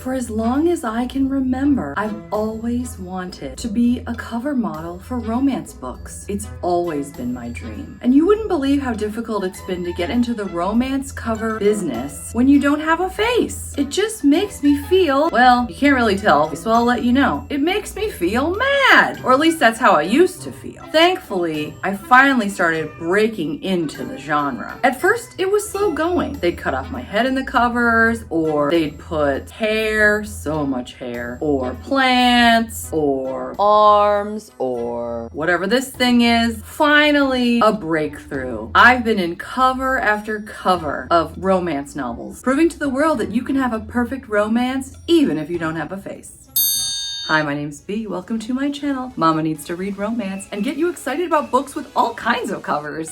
For as long as I can remember, I've always wanted to be a cover model for romance books. It's always been my dream. And you wouldn't believe how difficult it's been to get into the romance cover business when you don't have a face. It just makes me feel, well, you can't really tell, so I'll let you know. It makes me feel mad. Or at least that's how I used to feel. Thankfully, I finally started breaking into the genre. At first, it was slow going. They'd cut off my head in the covers, or they'd put hair, so much hair, or plants, or arms, or whatever this thing is. Finally, a breakthrough. I've been in cover after cover of romance novels, proving to the world that you can have a perfect romance even if you don't have a face. Hi, my name's Bea. Welcome to my channel, Mama Needs to Read Romance, and get you excited about books with all kinds of covers.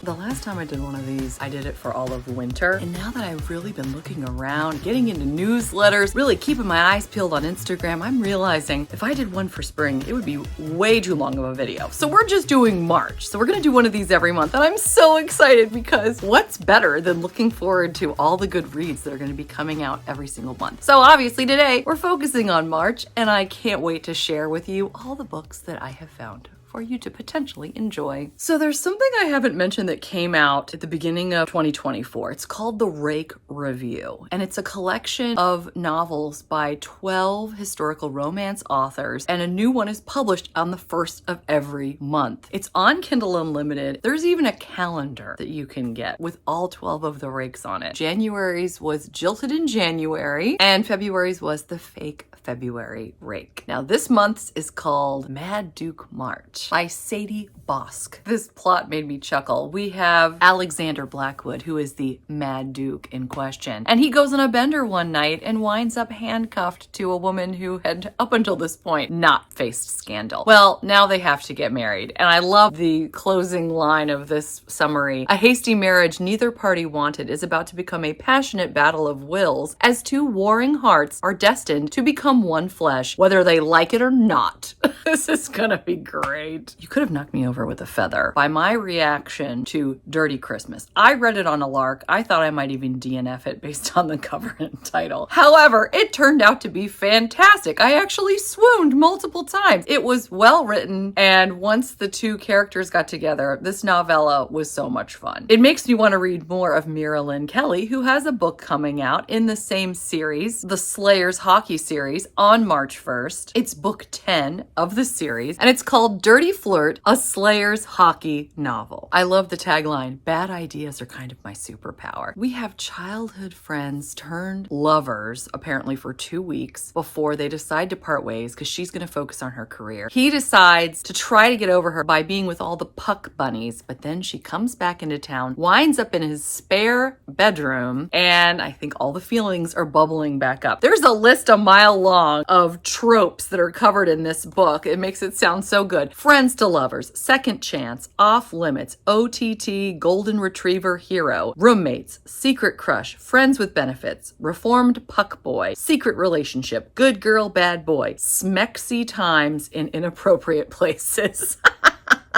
The last time I did one of these, I did it for all of winter. And now that I've really been looking around, getting into newsletters, really keeping my eyes peeled on Instagram, I'm realizing if I did one for spring, it would be way too long of a video. So we're just doing March. So we're gonna do one of these every month. And I'm so excited because what's better than looking forward to all the good reads that are gonna be coming out every single month? So obviously today we're focusing on March, and I can't wait to share with you all the books that I have found for you to potentially enjoy. So there's something I haven't mentioned that came out at the beginning of 2024. It's called the Rake Review, and it's a collection of novels by 12 historical romance authors, and a new one is published on the first of every month. It's on Kindle Unlimited. There's even a calendar that you can get with all 12 of the rakes on it. January's was Jilted in January, and February's was the Fake February Rake. Now this month's is called Mad Duke March by Sadie Bosk. This plot made me chuckle. We have Alexander Blackwood, who is the Mad Duke in question, and he goes on a bender one night and winds up handcuffed to a woman who had up until this point not faced scandal. Well, now they have to get married, and I love the closing line of this summary. A hasty marriage neither party wanted is about to become a passionate battle of wills as two warring hearts are destined to become one flesh, whether they like it or not. This is gonna be great. You could have knocked me over with a feather by my reaction to Dirty Christmas. I read it on a lark. I thought I might even DNF it based on the cover and title. However, it turned out to be fantastic. I actually swooned multiple times. It was well written, and once the two characters got together, this novella was so much fun. It makes me want to read more of Mira Lynn Kelly, who has a book coming out in the same series, the Slayers Hockey series, on March 1st. It's book 10 of the series, and it's called Dirty Flirt, a Slayers Hockey novel. I love the tagline, bad ideas are kind of my superpower. We have childhood friends turned lovers, apparently for 2 weeks, before they decide to part ways because she's going to focus on her career. He decides to try to get over her by being with all the puck bunnies, but then she comes back into town, winds up in his spare bedroom, and I think all the feelings are bubbling back up. There's a list a mile long of tropes that are covered in this book. It makes it sound so good. Friends to lovers, second chance, off limits, OTT, golden retriever hero, roommates, secret crush, friends with benefits, reformed puck boy, secret relationship, good girl, bad boy, smexy times in inappropriate places.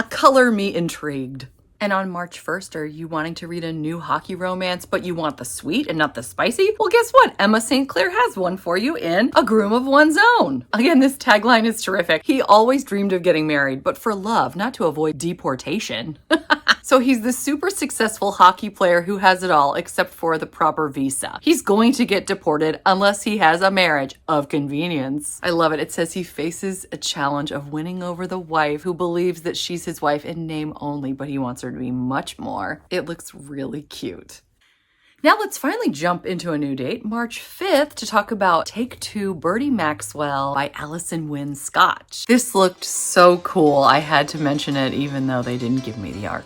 Color me intrigued. And on March 1st, are you wanting to read a new hockey romance, but you want the sweet and not the spicy? Well, guess what? Emma St. Clair has one for you in A Groom of One's Own. Again, this tagline is terrific. He always dreamed of getting married, but for love, not to avoid deportation. So he's the super successful hockey player who has it all except for the proper visa. He's going to get deported unless he has a marriage of convenience. I love it. It says he faces a challenge of winning over the wife who believes that she's his wife in name only, but he wants her to be much more. It looks really cute. Now let's finally jump into a new date, March 5th, to talk about Take Two, Bertie Maxwell by Alison Wynne Scotch. This looked so cool. I had to mention it even though they didn't give me the art.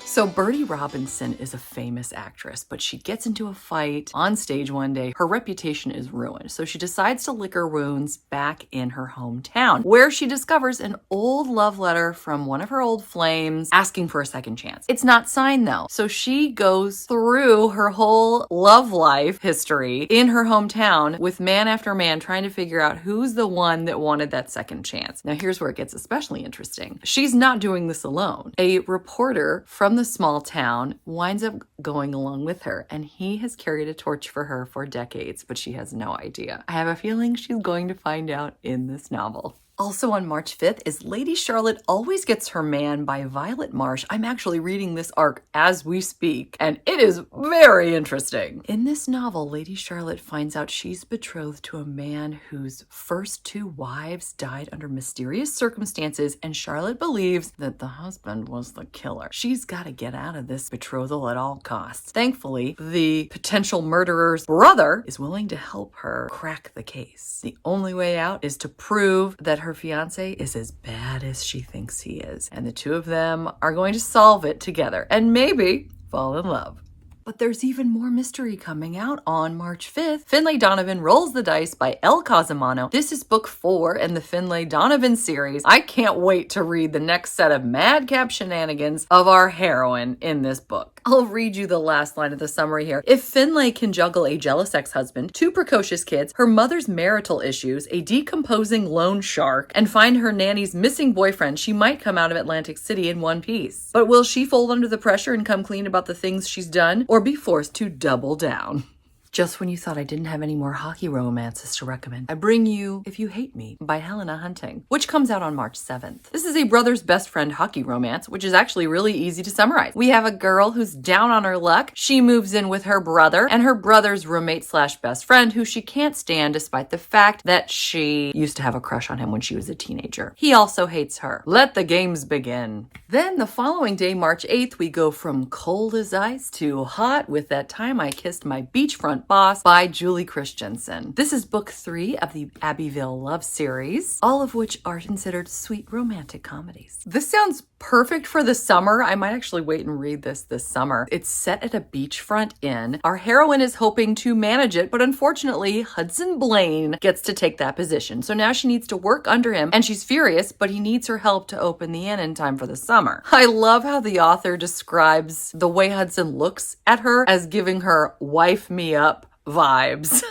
So Bertie Robinson is a famous actress, but she gets into a fight on stage one day. Her reputation is ruined, so she decides to lick her wounds back in her hometown, where she discovers an old love letter from one of her old flames asking for a second chance. It's not signed though, so she goes through her whole love life history in her hometown with man after man trying to figure out who's the one that wanted that second chance. Now here's where it gets especially interesting. She's not doing this alone. A reporter from the the small town winds up going along with her, and he has carried a torch for her for decades, but she has no idea. I have a feeling she's going to find out in this novel. Also on March 5th is Lady Charlotte Always Gets Her Man by Violet Marsh. I'm actually reading this arc as we speak, and it is very interesting. In this novel, Lady Charlotte finds out she's betrothed to a man whose first 2 wives died under mysterious circumstances, and Charlotte believes that the husband was the killer. She's got to get out of this betrothal at all costs. Thankfully, the potential murderer's brother is willing to help her crack the case. The only way out is to prove that her fiance is as bad as she thinks he is, and the 2 of them are going to solve it together and maybe fall in love. But there's even more mystery coming out on March 5th. Finlay Donovan Rolls the Dice by El Cosimano. This is book 4 in the Finlay Donovan series. I can't wait to read the next set of madcap shenanigans of our heroine in this book. I'll read you the last line of the summary here. If Finlay can juggle a jealous ex-husband, 2 precocious kids, her mother's marital issues, a decomposing loan shark, and find her nanny's missing boyfriend, she might come out of Atlantic City in one piece. But will she fold under the pressure and come clean about the things she's done, or be forced to double down? Just when you thought I didn't have any more hockey romances to recommend, I bring you If You Hate Me by Helena Hunting, which comes out on March 7th. This is a brother's best friend hockey romance, which is actually really easy to summarize. We have a girl who's down on her luck. She moves in with her brother and her brother's roommate slash best friend, who she can't stand despite the fact that she used to have a crush on him when she was a teenager. He also hates her. Let the games begin. Then the following day, March 8th, we go from cold as ice to hot with That Time I Kissed My Beachfront Boss by Julie Christensen. This is book 3 of the Abbeville Love series, all of which are considered sweet romantic comedies. This sounds perfect for the summer. I might actually wait and read this summer. It's set at a beachfront inn. Our heroine is hoping to manage it, but unfortunately, Hudson Blaine gets to take that position. So now she needs to work under him, and she's furious, but he needs her help to open the inn in time for the summer. I love how the author describes the way Hudson looks at her as giving her wife me up vibes.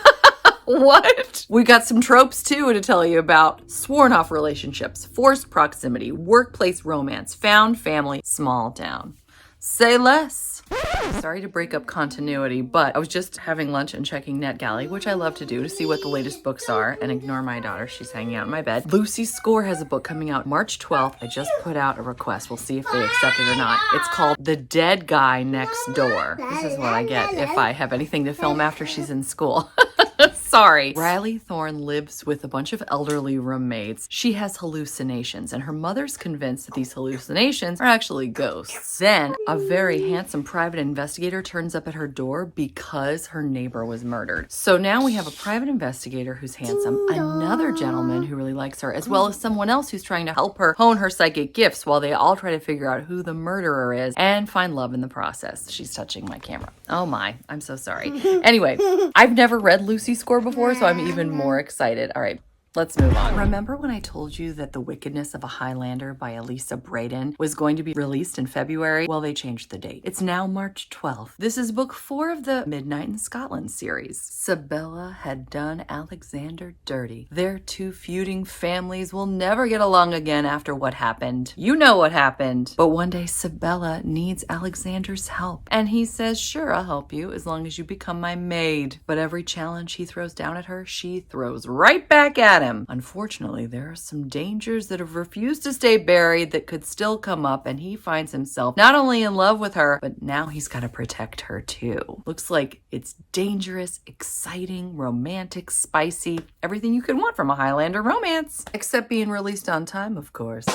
What? We got some tropes too to tell you about. Sworn off relationships, forced proximity, workplace romance, found family, small town. Say less. Sorry to break up continuity, but I was just having lunch and checking NetGalley, which I love to do to see what the latest books are, and ignore my daughter. She's hanging out in my bed. Lucy Score has a book coming out March 12th. I just put out a request. We'll see if they accept it or not. It's called The Dead Guy Next Door. This is what I get if I have anything to film after she's in school. Sorry. Riley Thorne lives with a bunch of elderly roommates. She has hallucinations, and her mother's convinced that these hallucinations are actually ghosts. Then, a very handsome private investigator turns up at her door because her neighbor was murdered. So now we have a private investigator who's handsome, another gentleman who really likes her, as well as someone else who's trying to help her hone her psychic gifts while they all try to figure out who the murderer is and find love in the process. She's touching my camera. Oh my, I'm so sorry. Anyway, I've never read Lucy Score before, so I'm even more excited. All right, let's move on. Remember when I told you that The Wickedness of a Highlander by Elisa Braden was going to be released in February? Well, they changed the date. It's now March 12th. This is book 4 of the Midnight in Scotland series. Sabella had done Alexander dirty. Their 2 feuding families will never get along again after what happened. You know what happened. But one day Sabella needs Alexander's help, and he says, sure, I'll help you as long as you become my maid. But every challenge he throws down at her, she throws right back at him. Unfortunately, there are some dangers that have refused to stay buried that could still come up, and he finds himself not only in love with her, but now he's got to protect her too. Looks like it's dangerous, exciting, romantic, spicy, everything you could want from a Highlander romance. Except being released on time, of course.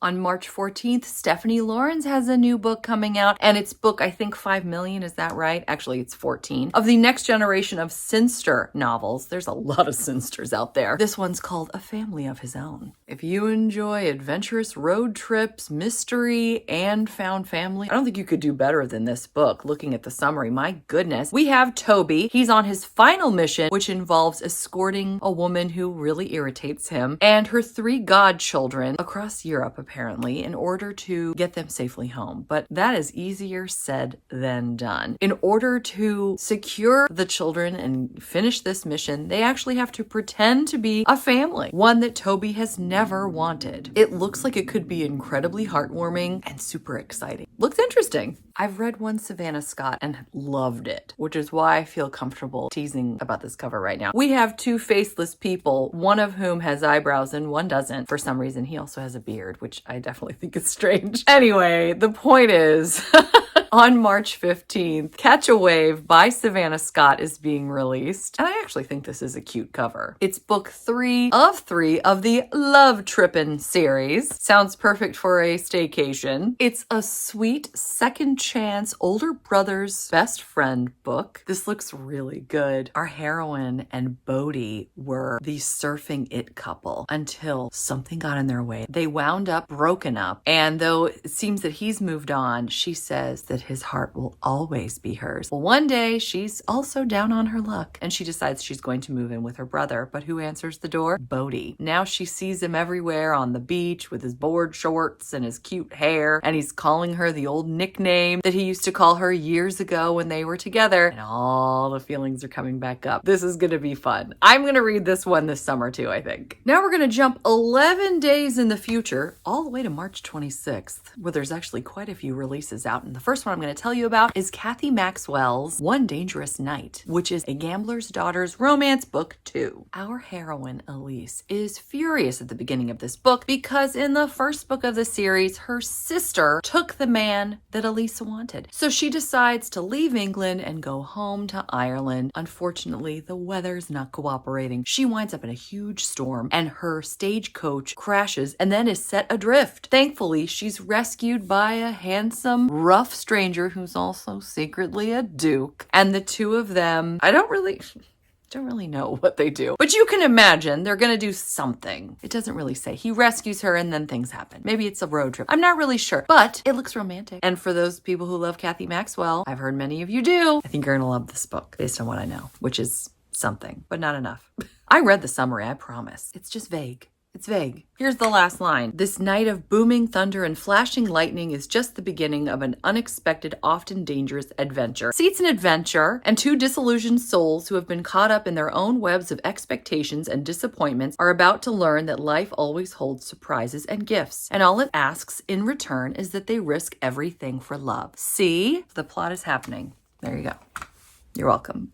On March 14th, Stephanie Lawrence has a new book coming out, and it's book, I think, 5 million, is that right? Actually, it's 14, of the next generation of Sinster novels. There's a lot of Sinsters out there. This one's called A Family of His Own. If you enjoy adventurous road trips, mystery, and found family, I don't think you could do better than this book. Looking at the summary, my goodness. We have Toby. He's on his final mission, which involves escorting a woman who really irritates him and her 3 godchildren across Europe, apparently, in order to get them safely home. But that is easier said than done. In order to secure the children and finish this mission, they actually have to pretend to be a family, one that Toby has never wanted. It looks like it could be incredibly heartwarming and super exciting. Looks interesting. I've read one Savannah Scott and loved it, which is why I feel comfortable teasing about this cover right now. We have two faceless people, one of whom has eyebrows and one doesn't. For some reason, he also has a beard, which I definitely think is strange. Anyway, the point is, on March 15th, Catch a Wave by Savannah Scott is being released. And I actually think this is a cute cover. It's book 3 of the Love Trippin' series. Sounds perfect for a staycation. It's a sweet second chance older brother's best friend book. This looks really good. Our heroine and Bodhi were the surfing it couple until something got in their way. They wound up broken up. And though it seems that he's moved on, she says that his heart will always be hers. Well, one day she's also down on her luck and she decides she's going to move in with her brother. But who answers the door? Bodhi. Now she sees him everywhere on the beach with his board shorts and his cute hair, and he's calling her the old nickname that he used to call her years ago when they were together, and all the feelings are coming back up. This is going to be fun. I'm going to read this one this summer too, I think. Now we're going to jump 11 days in the future, all the way to March 26th, where there's actually quite a few releases out. And the first one I'm going to tell you about is Kathy Maxwell's One Dangerous Night, which is a gambler's daughter's romance book 2. Our heroine, Elise, is furious at the beginning of this book because in the first book of the series, her sister took the man that Elise wanted. So she decides to leave England and go home to Ireland. Unfortunately, the weather's not cooperating. She winds up in a huge storm and her stagecoach crashes and then is set adrift. Thankfully, she's rescued by a handsome, rough stranger who's also secretly a duke. And the two of them, I don't really know what they do, but you can imagine they're gonna do something. It doesn't really say. He rescues her and then things happen. Maybe it's a road trip. I'm not really sure, but it looks romantic. And for those people who love Kathy Maxwell, I've heard many of you do, I think you're gonna love this book based on what I know, which is something, but not enough. I read the summary, I promise. It's just vague. It's vague. Here's the last line. This night of booming thunder and flashing lightning is just the beginning of an unexpected, often dangerous adventure. See, it's an adventure, and two disillusioned souls who have been caught up in their own webs of expectations and disappointments are about to learn that life always holds surprises and gifts, and all it asks in return is that they risk everything for love. See? The plot is happening. There you go. You're welcome.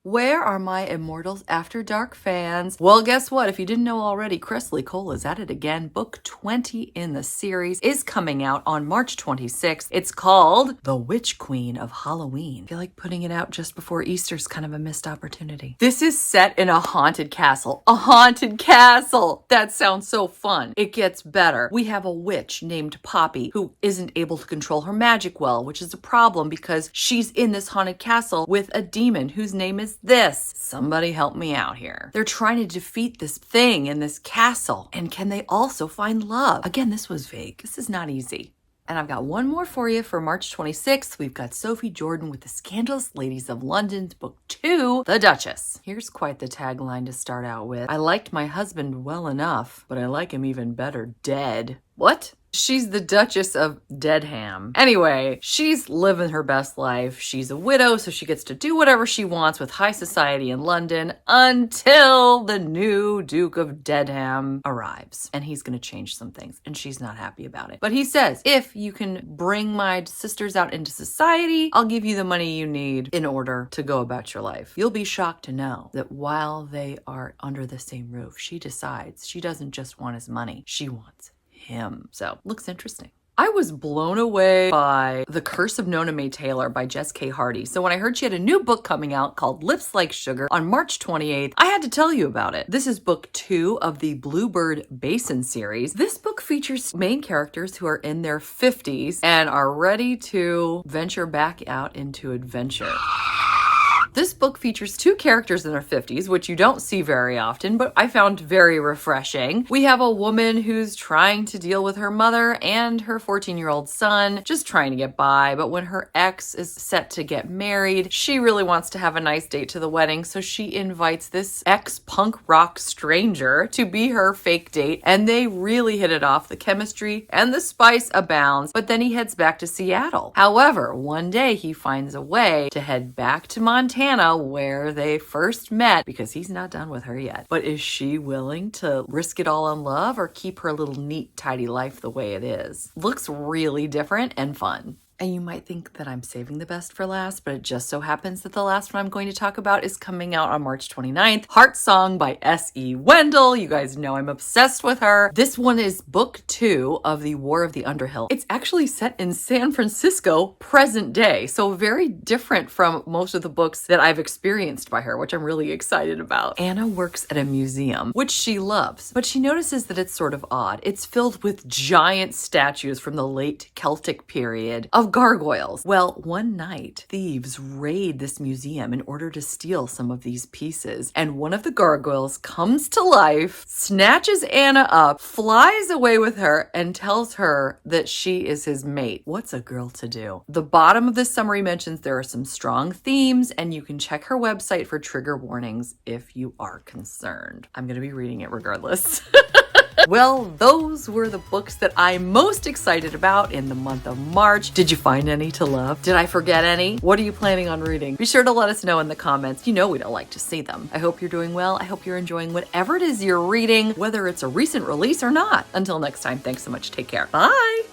Where are my Immortals After Dark fans? Well, guess what? If you didn't know already, Cressley Cole is at it again. Book 20 in the series is coming out on March 26th. It's called The Witch Queen of Halloween. I feel like putting it out just before Easter's kind of a missed opportunity. This is set in a haunted castle. A haunted castle! That sounds so fun. It gets better. We have a witch named Poppy who isn't able to control her magic well, which is a problem because she's in this haunted castle with a demon whose name is this. Somebody help me out here. They're trying to defeat this thing in this castle. And can they also find love? Again, this was vague. This is not easy. And I've got one more for you for March 26th. We've got Sophie Jordan with The Scandalous Ladies of London's book 2, The Duchess. Here's quite the tagline to start out with. I liked my husband well enough, but I like him even better dead. What? She's the Duchess of Deadham. Anyway, she's living her best life. She's a widow, so she gets to do whatever she wants with high society in London until the new Duke of Deadham arrives. And he's going to change some things, and she's not happy about it. But he says, if you can bring my sisters out into society, I'll give you the money you need in order to go about your life. You'll be shocked to know that while they are under the same roof, she decides she doesn't just want his money, she wants him. So, looks interesting. I was blown away by The Curse of Nona Mae Taylor by Jess K. Hardy. So when I heard she had a new book coming out called Lips Like Sugar on March 28th, I had to tell you about it. This is book 2 of the Bluebird Basin series. This book features main characters who are in their 50s and are ready to venture back out into adventure. This book features two characters in their 50s, which you don't see very often, but I found very refreshing. We have a woman who's trying to deal with her mother and her 14-year-old son, just trying to get by, but when her ex is set to get married, she really wants to have a nice date to the wedding, so she invites this ex-punk rock stranger to be her fake date, and they really hit it off. The chemistry and the spice abounds, but then he heads back to Seattle. However, one day he finds a way to head back to Montana where they first met because he's not done with her yet. But is she willing to risk it all on love or keep her little neat, tidy life the way it is? Looks really different and fun. And you might think that I'm saving the best for last, but it just so happens that the last one I'm going to talk about is coming out on March 29th. Heart Song by S.E. Wendell. You guys know I'm obsessed with her. This one is book 2 of the War of the Underhill. It's actually set in San Francisco, present day, so very different from most of the books that I've experienced by her, which I'm really excited about. Anna works at a museum, which she loves, but she notices that it's sort of odd. It's filled with giant statues from the late Celtic period of gargoyles. Well, one night, thieves raid this museum in order to steal some of these pieces, and one of the gargoyles comes to life, snatches Anna up, flies away with her, and tells her that she is his mate. What's a girl to do? The bottom of this summary mentions there are some strong themes, and you can check her website for trigger warnings if you are concerned. I'm going to be reading it regardless. Well, those were the books that I'm most excited about in the month of March. Did you find any to love? Did I forget any? What are you planning on reading? Be sure to let us know in the comments. You know we don't like to see them. I hope you're doing well. I hope you're enjoying whatever it is you're reading, whether it's a recent release or not. Until next time, thanks so much. Take care. Bye.